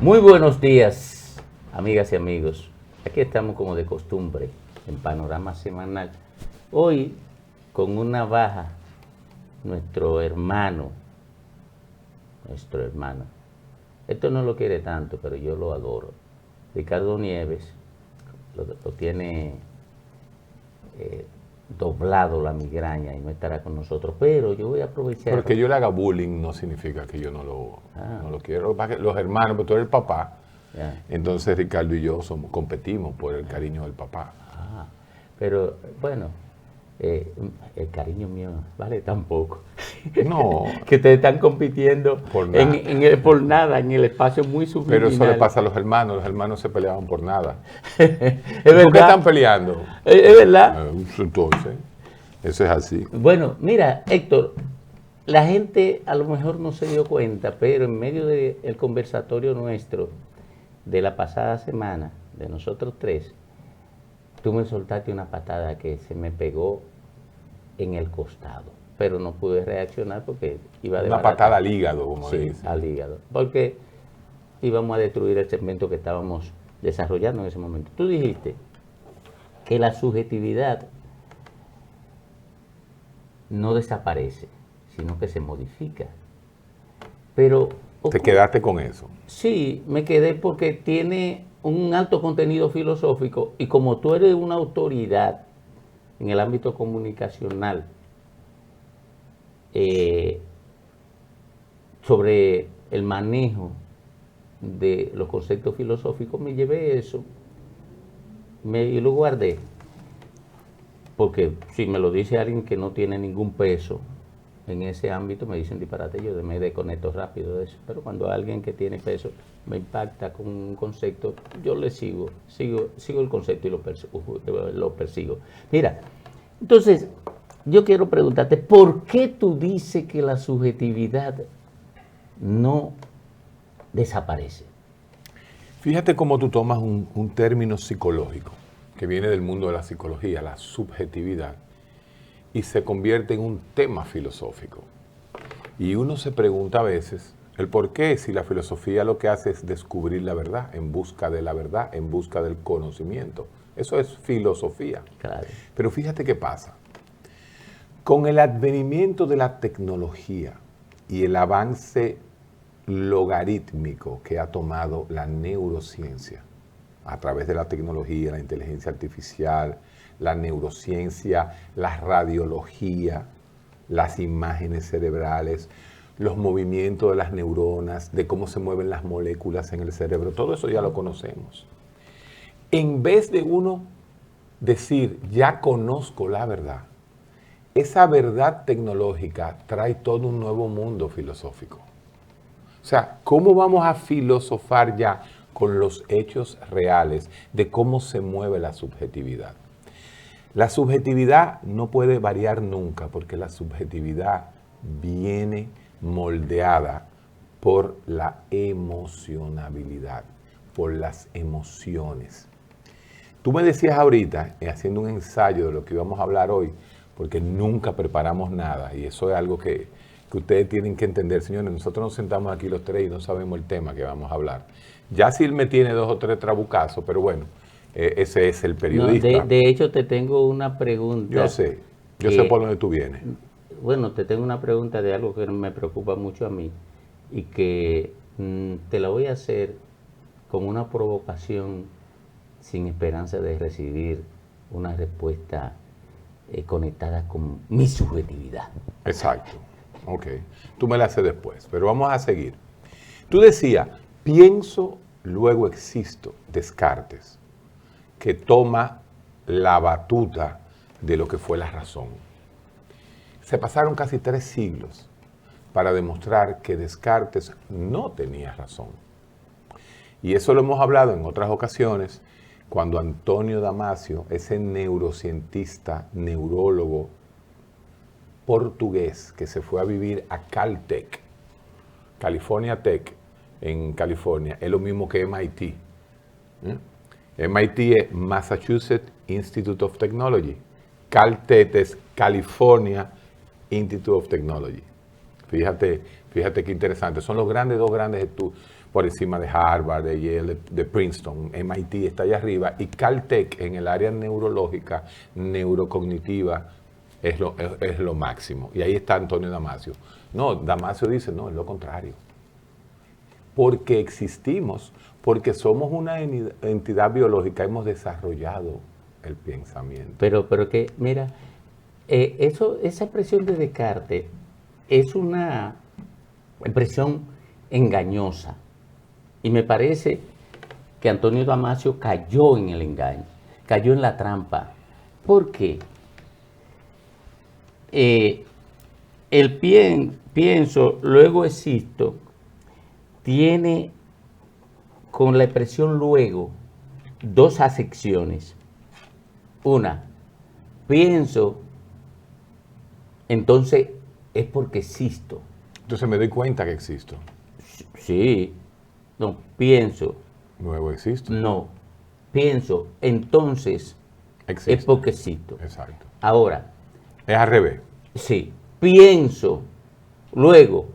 Muy buenos días, amigas y amigos. Aquí estamos como de costumbre, en Panorama Semanal. Hoy, con una baja, nuestro hermano. Esto no lo quiere tanto, pero yo lo adoro. Ricardo Nieves lo tiene doblado la migraña y no estará con nosotros. Pero yo voy a aprovechar. Porque yo le haga bullying no significa que yo no lo quiero. Los hermanos, pero tú eres el papá. Ya. Entonces Ricardo y yo competimos por el cariño del papá. Pero bueno, el cariño mío vale tan poco. No. Que te están compitiendo Por nada. por nada, en el espacio muy subliminal. Pero eso le pasa a los hermanos se peleaban por nada. Es ¿Por verdad. qué están peleando? Es verdad. Entonces, eso es así. Bueno, mira, Héctor, la gente a lo mejor no se dio cuenta, pero en medio del conversatorio nuestro de la pasada semana, de nosotros tres, tú me soltaste una patada que se me pegó en el costado, pero no pude reaccionar porque iba de Una barata. patada al hígado, como Sí, dicen. al hígado, porque íbamos a destruir el segmento que estábamos desarrollando en ese momento. Tú dijiste que la subjetividad no desaparece, sino que se modifica. Pero Te quedaste con eso. sí, me quedé porque tiene un alto contenido filosófico y como tú eres una autoridad en el ámbito comunicacional sobre el manejo de los conceptos filosóficos, me llevé eso y lo guardé. Porque si me lo dice alguien que no tiene ningún peso en ese ámbito, me dicen disparate, yo me desconecto rápido de eso. Pero cuando alguien que tiene peso me impacta con un concepto, yo le sigo el concepto y lo persigo. Mira, entonces, yo quiero preguntarte, ¿por qué tú dices que la subjetividad no desaparece? Fíjate cómo tú tomas un término psicológico que viene del mundo de la psicología, la subjetividad, y se convierte en un tema filosófico. Y uno se pregunta a veces el por qué, si la filosofía lo que hace es descubrir la verdad, en busca de la verdad, en busca del conocimiento. Eso es filosofía. Claro. Pero fíjate qué pasa. Con el advenimiento de la tecnología y el avance logarítmico que ha tomado la neurociencia a través de la tecnología, la inteligencia artificial, la neurociencia, la radiología, las imágenes cerebrales, los movimientos de las neuronas, de cómo se mueven las moléculas en el cerebro, todo eso ya lo conocemos. En vez de uno decir, ya conozco la verdad, esa verdad tecnológica trae todo un nuevo mundo filosófico. O sea, ¿cómo vamos a filosofar ya con los hechos reales de cómo se mueve la subjetividad? La subjetividad no puede variar nunca porque la subjetividad viene moldeada por la emocionabilidad, por las emociones. Tú me decías ahorita, haciendo un ensayo de lo que íbamos a hablar hoy, porque nunca preparamos nada, y eso es algo que ustedes tienen que entender, señores. Nosotros nos sentamos aquí los tres y no sabemos el tema que vamos a hablar. Ya sí me tiene 2 o 3 trabucazos, pero bueno, ese es el periodista. No, de hecho, te tengo una pregunta. Yo sé por dónde tú vienes. Bueno, te tengo una pregunta de algo que me preocupa mucho a mí y que te la voy a hacer con una provocación sin esperanza de recibir una respuesta conectada con mi subjetividad. Exacto. Ok. Tú me la haces después, pero vamos a seguir. Tú decías, pienso, luego existo, Descartes, que toma la batuta de lo que fue la razón. Se pasaron casi 3 siglos para demostrar que Descartes no tenía razón. Y eso lo hemos hablado en otras ocasiones, cuando Antonio Damasio, ese neurocientista, neurólogo portugués que se fue a vivir a Caltech, California Tech, en California, es lo mismo que MIT. MIT es Massachusetts Institute of Technology. Caltech es California Institute of Technology. Fíjate qué interesante. Son los dos grandes estudios. por encima de Harvard, de Yale, de Princeton. MIT está allá arriba. Y Caltech en el área neurológica, neurocognitiva, es lo máximo. Y ahí está Antonio Damasio. No, Damasio dice, no, es lo contrario. Porque existimos, porque somos una entidad biológica, hemos desarrollado el pensamiento. Pero que, mira, esa expresión de Descartes es una expresión engañosa. Y me parece que Antonio Damasio cayó en el engaño, cayó en la trampa. ¿Por qué? El pienso, luego existo, tiene con la expresión luego dos acepciones. Una, pienso, entonces es porque existo. Entonces me doy cuenta que existo. Sí, no, pienso. Luego existo. No, pienso, entonces Existo. es porque existo. Exacto. Ahora, Es al revés. sí, pienso, luego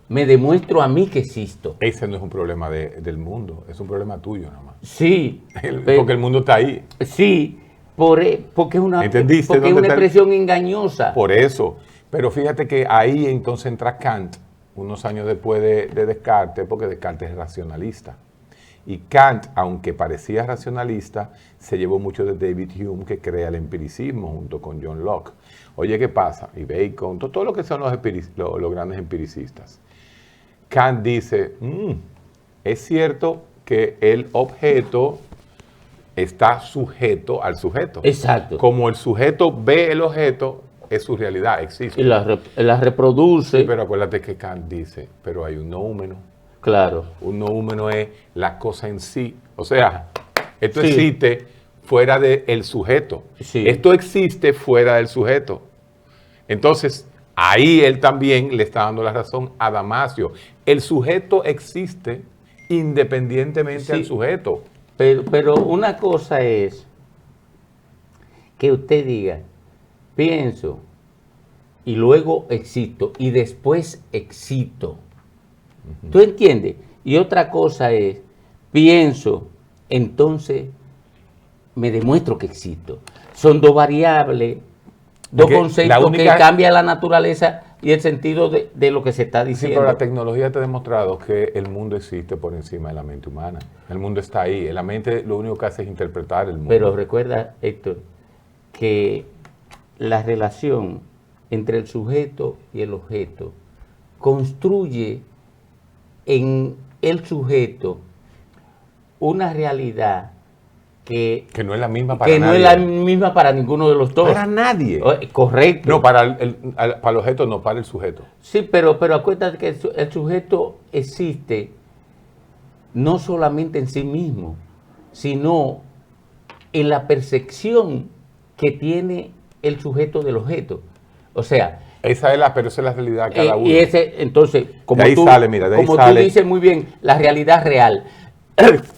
me demuestro a mí que existo. Ese no es un problema del mundo, es un problema tuyo nada más. Sí, Porque el mundo está ahí. sí, porque es una, ¿Entendiste porque es dónde una está expresión engañosa. Por eso. Pero fíjate que ahí entonces entra Kant, unos años después de Descartes, porque Descartes es racionalista. Y Kant, aunque parecía racionalista, se llevó mucho de David Hume, que crea el empiricismo junto con John Locke. Oye, ¿qué pasa? Y Bacon, todo lo que son los grandes empiricistas. Kant dice, es cierto que el objeto está sujeto al sujeto. Exacto. Como el sujeto ve el objeto, es su realidad, existe. Y la reproduce. Sí, pero acuérdate que Kant dice, pero hay un noúmeno. Claro. Un noúmeno es la cosa en sí. O sea, esto Sí. existe fuera del sujeto. Sí. Esto existe fuera del sujeto. Entonces, ahí él también le está dando la razón a Damasio. El sujeto existe independientemente Sí. del sujeto. Pero una cosa es que usted diga, pienso, y luego existo, y después existo. ¿Tú entiendes? Y otra cosa es, pienso, entonces me demuestro que existo. Son dos variables, dos Porque conceptos la única- que cambian la naturaleza y el sentido de lo que se está Sí, diciendo. pero la tecnología te ha demostrado que el mundo existe por encima de la mente humana. El mundo está ahí. La mente lo único que hace es interpretar el mundo. Pero recuerda, Héctor, que la relación entre el sujeto y el objeto construye en el sujeto una realidad que que no es la misma para no nadie. es la misma para ninguno de los dos. Para nadie. Correcto. No, para el objeto no, para el sujeto. Sí, pero acuérdate que el sujeto existe no solamente en sí mismo, sino en la percepción que tiene el sujeto del objeto. O sea, Pero esa es la realidad de cada uno. y ese, entonces, como De ahí tú, sale, mira, de ahí como sale. tú dices muy bien, la realidad real.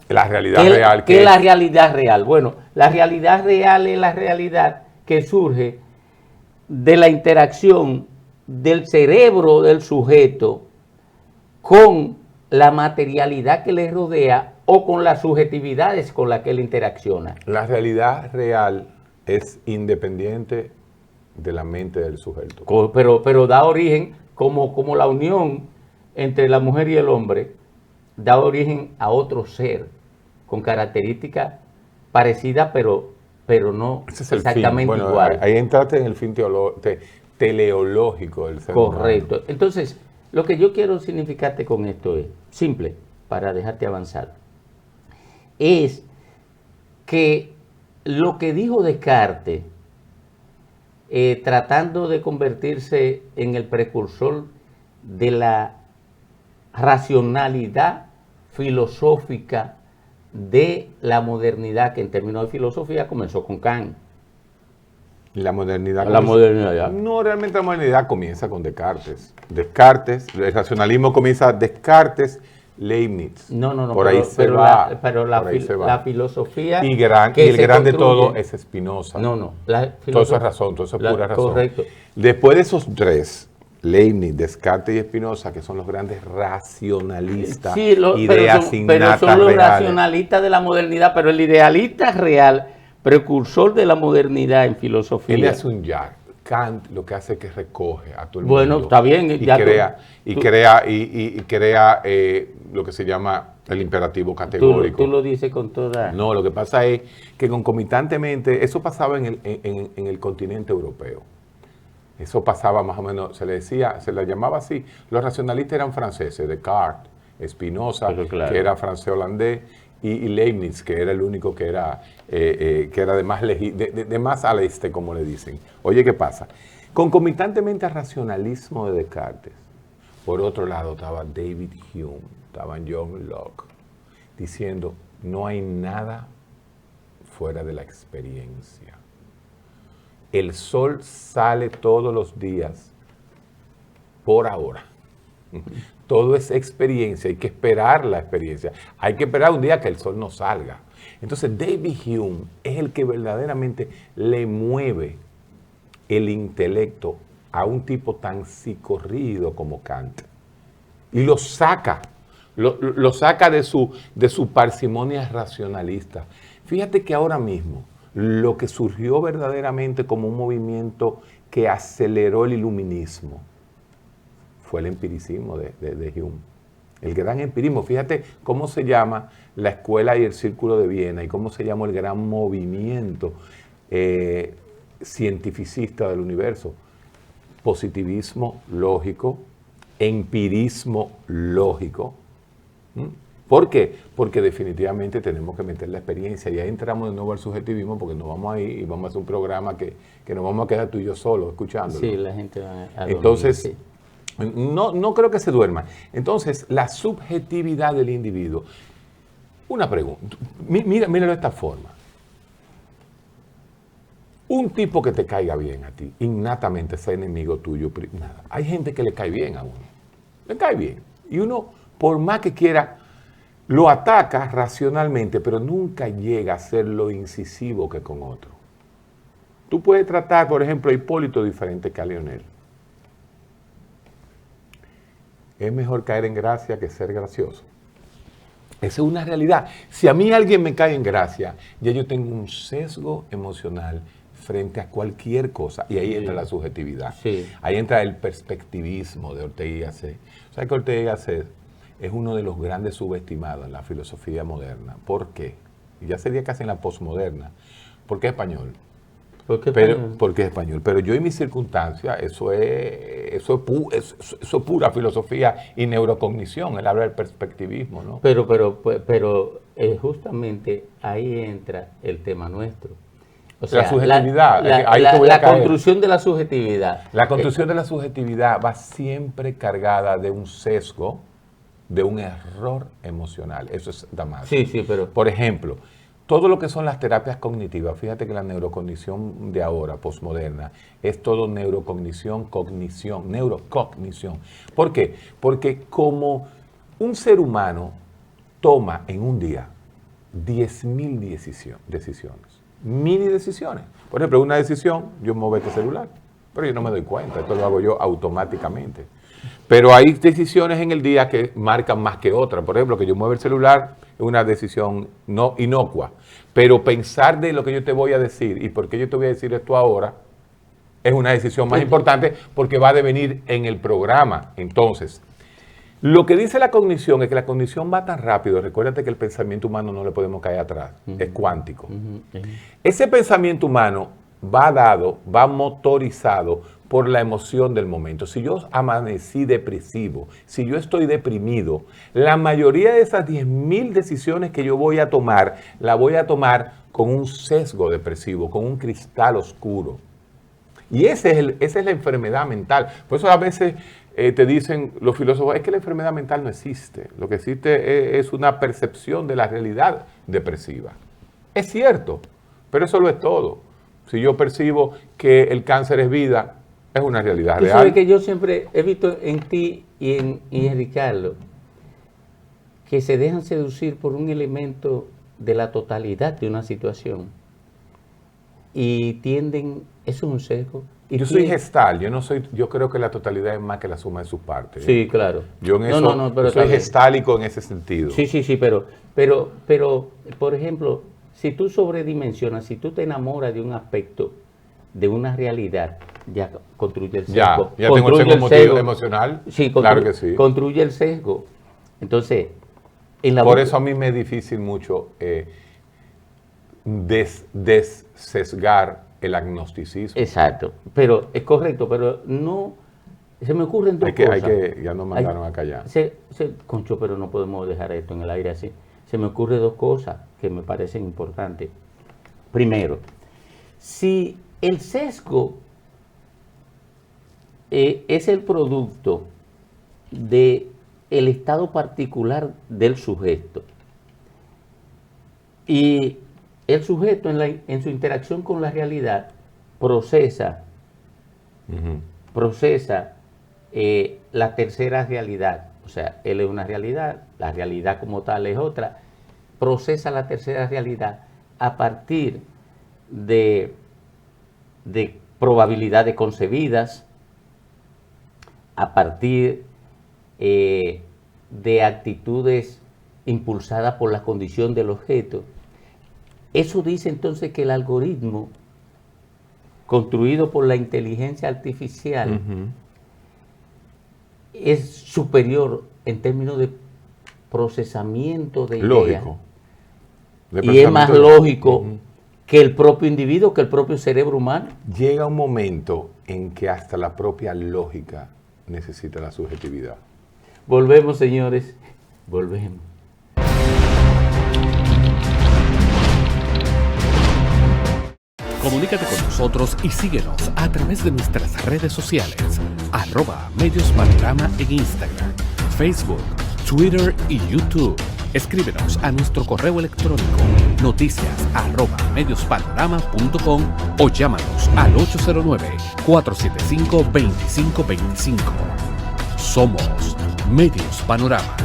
La realidad ¿Qué, real. qué es la realidad real? Bueno, la realidad real es la realidad que surge de la interacción del cerebro del sujeto con la materialidad que le rodea o con las subjetividades con las que él interacciona. La realidad real es independiente de la mente del sujeto. Pero da origen, como la unión entre la mujer y el hombre, da origen a otro ser con características parecidas, pero no Ese es el exactamente fin. Bueno, igual. ahí entraste en el fin teleológico del ser Correcto. humano. Entonces, lo que yo quiero significarte con esto es, simple, para dejarte avanzar, es que lo que dijo Descartes, tratando de convertirse en el precursor de la racionalidad filosófica de la modernidad, que en términos de filosofía comenzó con Kant. La modernidad. La modernidad. No, realmente la modernidad comienza con Descartes. El racionalismo comienza Descartes, Leibniz. No. Por ahí se va. Por ahí se va. La filosofía. Y el que se gran de construye- todo es Spinoza. No. Todo eso es razón, todo eso es pura razón. Correcto. Después de esos tres, Leibniz, Descartes y Spinoza, que son los grandes racionalistas, Sí, ideas pero innatas son los reales. racionalistas de la modernidad, pero el idealista real, precursor de la modernidad en filosofía. Él hace un jack. Kant lo que hace es que recoge a todo el Bueno, mundo. está bien, Y ya crea, tú- crea lo que se llama el imperativo categórico. Tú lo dices con toda... No, lo que pasa es que concomitantemente, eso pasaba en el continente europeo. Eso pasaba más o menos, se le decía, se le llamaba así. Los racionalistas eran franceses, Descartes, Spinoza, Pero claro. que era francés-holandés, y Leibniz, que era el único que era de más al este, como le dicen. Oye, ¿qué pasa? Concomitantemente al racionalismo de Descartes, por otro lado estaba David Hume, estaba John Locke, diciendo, no hay nada fuera de la experiencia. El sol sale todos los días, por ahora. Todo es experiencia, hay que esperar la experiencia. Hay que esperar un día que el sol no salga. Entonces David Hume es el que verdaderamente le mueve el intelecto a un tipo tan psicorrígido como Kant. Y lo saca de su parsimonia racionalista. Fíjate que ahora mismo lo que surgió verdaderamente como un movimiento que aceleró el iluminismo fue el empiricismo de Hume. El gran empirismo. Fíjate cómo se llama la escuela y el círculo de Viena y cómo se llama el gran movimiento cientificista del universo. Positivismo lógico, empirismo lógico. ¿Por qué? Porque definitivamente tenemos que meter la experiencia y ahí entramos de nuevo al subjetivismo porque nos vamos a ir y vamos a hacer un programa que nos vamos a quedar tú y yo solos escuchándolo. Sí, la gente va a dormir, Entonces, sí. no creo que se duerma. Entonces, la subjetividad del individuo. Una pregunta, míralo de esta forma. Un tipo que te caiga bien a ti, innatamente sea enemigo tuyo, nada. Hay gente que le cae bien a uno. Le cae bien. Y uno, por más que quiera, lo ataca racionalmente, pero nunca llega a ser lo incisivo que con otro. Tú puedes tratar, por ejemplo, a Hipólito diferente que a Leonel. Es mejor caer en gracia que ser gracioso. Esa es una realidad. Si a mí alguien me cae en gracia, ya yo tengo un sesgo emocional frente a cualquier cosa. Y ahí entra la subjetividad. Sí. Ahí entra el perspectivismo de Ortega y Gasset. ¿Sabes que Ortega y Gasset es uno de los grandes subestimados en la filosofía moderna? ¿Por qué? Y ya sería casi en la posmoderna. ¿Por qué español? Porque Porque es español. Pero yo en mis circunstancias, eso es pura filosofía y neurocognición. Él habla del perspectivismo, ¿no? pero justamente ahí entra el tema nuestro. O sea, la subjetividad. La construcción de la subjetividad. La construcción de la subjetividad va siempre cargada de un sesgo, de un error emocional. Eso es Damasio. Sí, pero... Por ejemplo, todo lo que son las terapias cognitivas, fíjate que la neurocognición de ahora, posmoderna, es todo neurocognición. ¿Por qué? Porque como un ser humano toma en un día 10.000 decisiones, mini decisiones. Por ejemplo, una decisión, yo muevo este celular, pero yo no me doy cuenta, esto lo hago yo automáticamente. Pero hay decisiones en el día que marcan más que otras. Por ejemplo, que yo mueva el celular es una decisión no inocua. Pero pensar de lo que yo te voy a decir y por qué yo te voy a decir esto ahora es una decisión más importante porque va a devenir en el programa. Entonces, lo que dice la cognición es que la cognición va tan rápido. Recuérdate que el pensamiento humano no le podemos caer atrás. Es cuántico. Ese pensamiento humano va motorizado por la emoción del momento. Si yo amanecí depresivo, si yo estoy deprimido, la mayoría de esas 10.000 decisiones que yo voy a tomar, la voy a tomar con un sesgo depresivo, con un cristal oscuro. Y esa es la enfermedad mental. Por eso a veces te dicen los filósofos, es que la enfermedad mental no existe. Lo que existe es una percepción de la realidad depresiva. Es cierto, pero eso lo es todo. Si yo percibo que el cáncer es vida, es una realidad real. Sabes que yo siempre he visto en ti y en Ricardo que se dejan seducir por un elemento de la totalidad de una situación y tienden Eso es un sesgo. Yo soy gestal, yo creo que la totalidad es más que la suma de sus partes. Sí, claro. Yo en eso pero soy gestálico en ese sentido. Sí, pero, por ejemplo, si tú sobredimensionas, si tú te enamoras de un aspecto, de una realidad, ya construye el sesgo. Ya tengo el sesgo emocional. Sí, claro que sí. Construye el sesgo. Entonces, por eso a mí me es difícil mucho desesgar el agnosticismo. Exacto, pero es correcto, pero no, se me ocurren dos cosas. Ya nos mandaron a callar. Concho, pero no podemos dejar esto en el aire así. Se me ocurren dos cosas que me parecen importantes. Primero, si el sesgo es el producto del estado particular del sujeto, y el sujeto en su interacción con la realidad procesa la tercera realidad. O sea, él es una realidad, la realidad como tal es otra. Procesa la tercera realidad a partir de probabilidades concebidas, a partir de actitudes impulsadas por la condición del objeto. Eso dice entonces que el algoritmo construido por la inteligencia artificial es superior en términos de procesamiento de ideas. Y es más lógico que el propio individuo, que el propio cerebro humano. Llega un momento en que hasta la propia lógica necesita la subjetividad. Volvemos, señores, volvemos. Comunícate con nosotros y síguenos a través de nuestras redes sociales, @MediosPanorama en Instagram, Facebook, Twitter y YouTube. Escríbenos a nuestro correo electrónico noticias@mediospanorama.com o llámanos al 809-475-2525. Somos Medios Panorama.